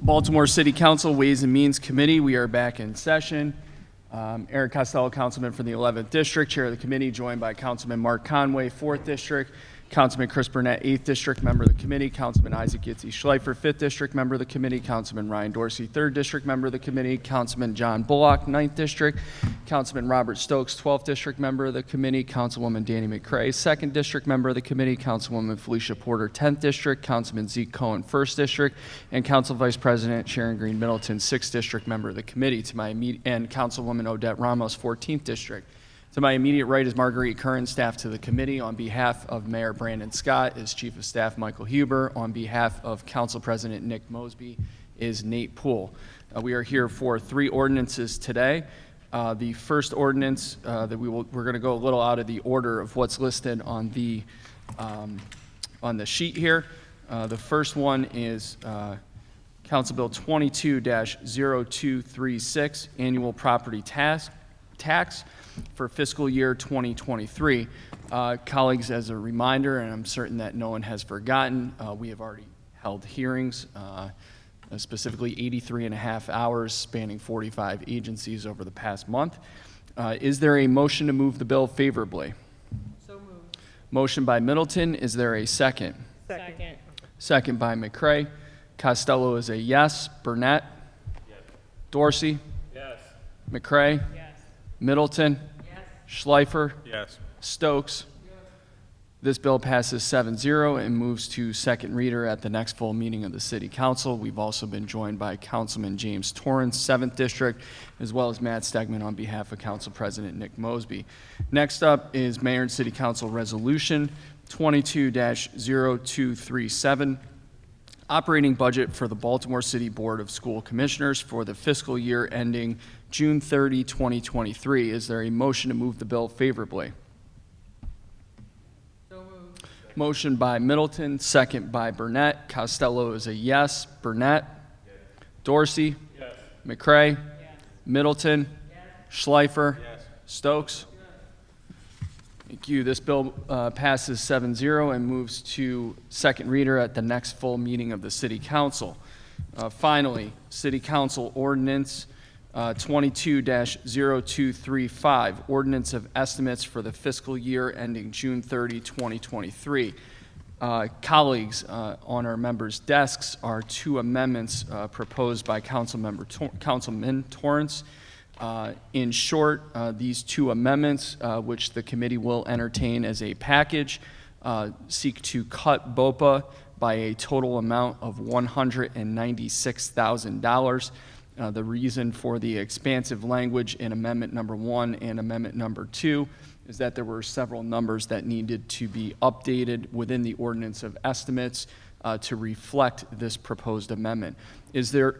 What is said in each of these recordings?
Baltimore City Council Ways and Means Committee, we are back in session. Eric Costello, Councilman for the 11th District, Chair of the committee, joined by Councilman Mark Conway, 4th District, Councilman Chris Burnett, 8th District, member of the committee, Councilman Isaac Yitzi Schleifer, 5th District, member of the committee, Councilman Ryan Dorsey, 3rd District, member of the committee, Councilman John Bullock, 9th District, Councilman Robert Stokes, 12th District, member of the committee, Councilwoman Danny McCray, 2nd District, member of the committee, Councilwoman Felicia Porter, 10th District, Councilman Zeke Cohen, 1st District, and Council Vice President Sharon Green Middleton, 6th District, member of the committee, and Councilwoman Odette Ramos, 14th District. To my immediate right is Marguerite Curran, staff to the committee. On behalf of Mayor Brandon Scott is Chief of Staff Michael Huber. On behalf of Council President Nick Mosby is Nate Poole. We are here for 3 ordinances today. The first ordinance that we're going to go a little out of the order of what's listed on the sheet here. The first one is Council Bill 22-0236, Annual Property Tax for fiscal year 2023. Colleagues, as a reminder, and I'm certain that no one has forgotten, we have already held hearings, specifically 83 and a half hours spanning 45 agencies over the past month. Is there a motion to move the bill favorably? So moved. Motion by Middleton. Is there a second? Second. Second by McCray. Costello is a yes. Burnett? Yes. Dorsey? Yes. McCray? Yes. Middleton? Yes. Schleifer? Yes. Stokes? This bill passes 7-0 and moves to second reader at the next full meeting of the City Council. We've also been joined by Councilman James Torrance, 7th District, as well as Matt Stegman on behalf of Council President Nick Mosby. Next up is Mayor and City Council Resolution 22-0237, operating budget for the Baltimore City Board of School Commissioners for the fiscal year ending June 30, 2023. Is there a motion to move the bill favorably? So moved. Motion by Middleton, second by Burnett. Costello is a yes. Burnett? Yes. Dorsey? Yes. McCray? Yes. Middleton? Yes. Schleifer? Yes. Stokes? Thank you. This bill passes 7-0 and moves to second reader at the next full meeting of the City Council. Finally, City Council Ordinance 22-0235, Ordinance of Estimates for the fiscal year ending June 30, 2023. Colleagues, on our members' desks are 2 amendments proposed by Councilman Torrance. In short, these 2 amendments, which the committee will entertain as a package, seek to cut BOPA by a total amount of $196,000. The reason for the expansive language in Amendment Number 1 and Amendment Number 2 is that there were several numbers that needed to be updated within the ordinance of estimates to reflect this proposed amendment. Or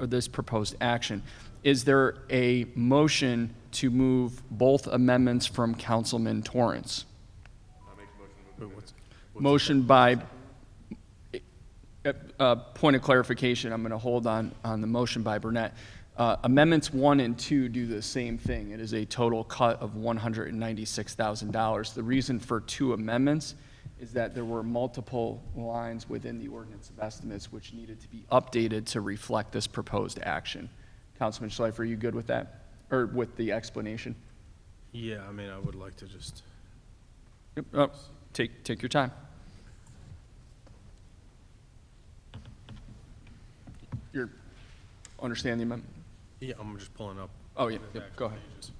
this proposed action? Is there a motion to move both amendments from Councilman Torrance? I make a motion. Motion by, point of clarification, I'm going to hold on the motion by Burnett. Amendments 1 and 2 do the same thing. It is a total cut of $196,000. The reason for 2 amendments is that there were multiple lines within the ordinance of estimates which needed to be updated to reflect this proposed action. Councilman Schleifer, are you good with that? Or with the explanation? Yeah, I mean, I would like to just. Yep. Oh, take your time. You understand the amendment? Yeah, I'm just pulling up. Oh, yeah, the yep, actual go ahead. pages.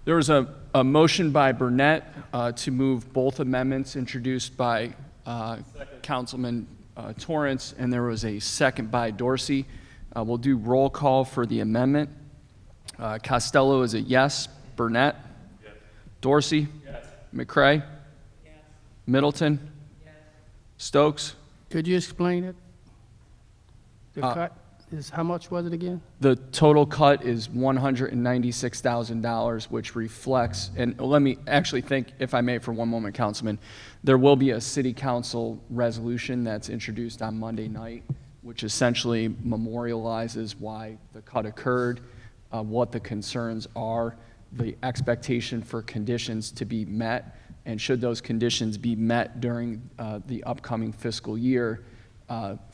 There was a motion by Burnett to move both amendments introduced by Councilman Torrance, and there was a second by Dorsey. We'll do roll call for the amendment. Costello is a yes. Burnett? Yes. Dorsey? Yes. McCray? Yes. Middleton? Yes. Stokes? Could you explain it? The cut is, how much was it again? The total cut is $196,000, which reflects, and let me actually think, if I may, for one moment, Councilman, there will be a city council resolution that's introduced on Monday night, which essentially memorializes why the cut occurred, what the concerns are, the expectation for conditions to be met, and should those conditions be met during the upcoming fiscal year,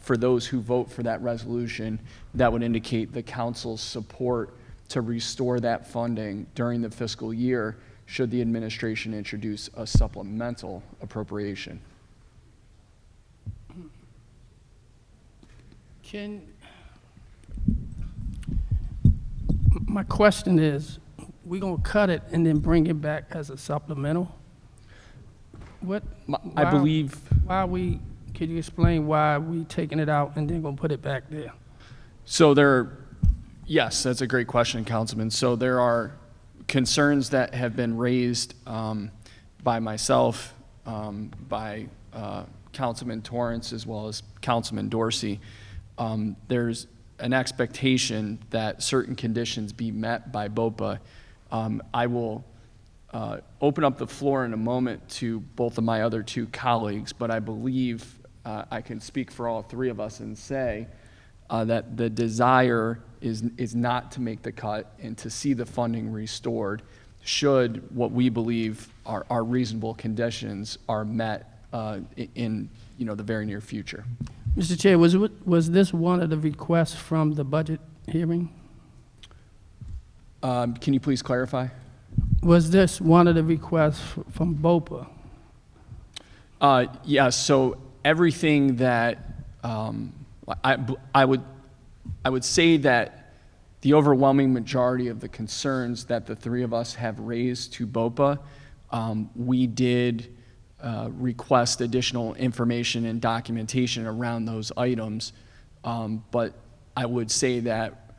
for those who vote for that resolution, that would indicate the council's support to restore that funding during the fiscal year should the administration introduce a supplemental appropriation. My question is, we're going to cut it and then bring it back as a supplemental? I believe, Could you explain why we taking it out and then going to put it back there? so yes, that's a great question, Councilman. So there are concerns that have been raised by myself, by Councilman Torrance, as well as Councilman Dorsey. There's an expectation that certain conditions be met by BOPA. I will open up the floor in a moment to both of my other two colleagues, but I believe I can speak for all three of us and say that the desire is not to make the cut and to see the funding restored should what we believe are reasonable conditions are met in the very near future. Mr. Chair, was this one of the requests from the budget hearing? Can you please clarify? Was this one of the requests from BOPA? Yes. So everything that I would say that the overwhelming majority of the concerns that the three of us have raised to BOPA, we did request additional information and documentation around those items. But I would say that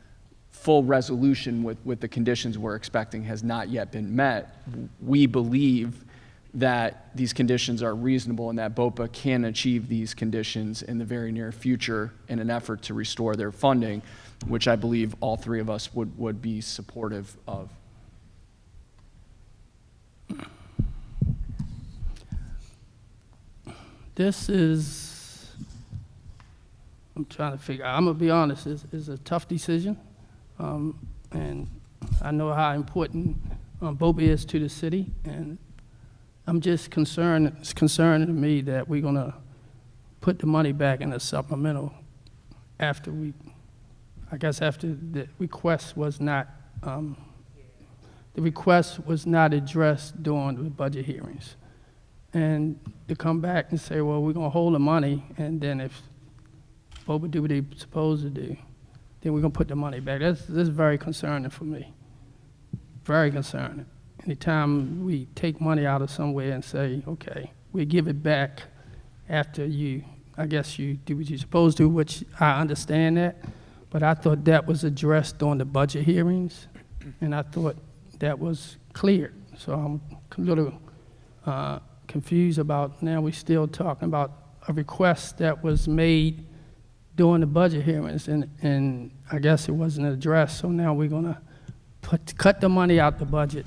full resolution with the conditions we're expecting has not yet been met. We believe that these conditions are reasonable and that BOPA can achieve these conditions in the very near future in an effort to restore their funding, which I believe all three of us would be supportive of. This is, I'm trying to figure out, I'm going to be honest, it's a tough decision. And I know how important BOPA is to the city, and I'm just concerned, it's concerning to me that we're going to put the money back in the supplemental after after the request was not, addressed during the budget hearings. And to come back and say, well, we're going to hold the money, and then if BOPA do what they're supposed to do, then we're going to put the money back. This is very concerning for me, very concerning. Anytime we take money out of somewhere and say, okay, we give it back after you do what you're supposed to, which I understand that, but I thought that was addressed during the budget hearings, and I thought that was clear. So I'm a little confused about now we're still talking about a request that was made during the budget hearings, and I guess it wasn't addressed, so now we're going to cut the money out the budget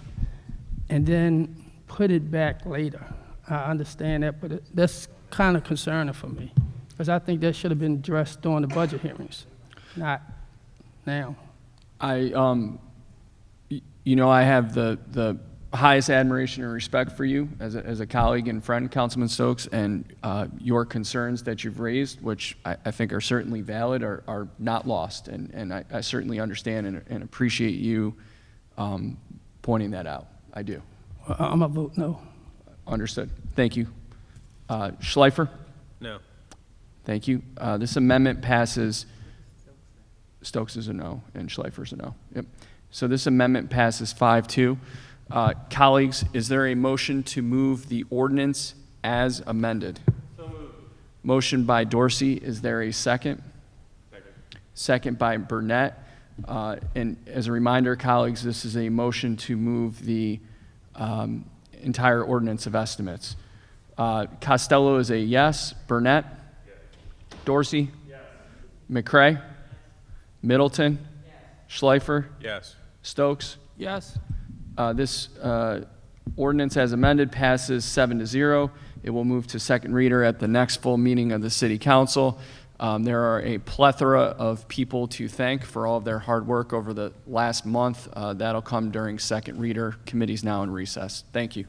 and then put it back later. I understand that, but that's kind of concerning for me, because I think that should have been addressed during the budget hearings, not now. I have the highest admiration and respect for you as a colleague and friend, Councilman Stokes, and your concerns that you've raised, which I think are certainly valid, are not lost, and I certainly understand and appreciate you pointing that out. I do. Well, I'm going to vote no. Understood. Thank you. Schleifer? No. Thank you. This amendment passes. Stokes is a no, and Schleifer's a no. Yep. So this amendment passes 5-2. Colleagues, is there a motion to move the ordinance as amended? Motion by Dorsey. Is there a second? Second by Burnett. And as a reminder, colleagues, this is a motion to move the entire ordinance of estimates. Costello is a yes. Burnett? Dorsey? McCray? Middleton? Schleifer? Yes. Stokes? Yes. This ordinance as amended passes 7-0. It will move to second reader at the next full meeting of the City Council. There are a plethora of people to thank for all of their hard work over the last month. That'll come during second reader. Committee's now in recess. Thank you.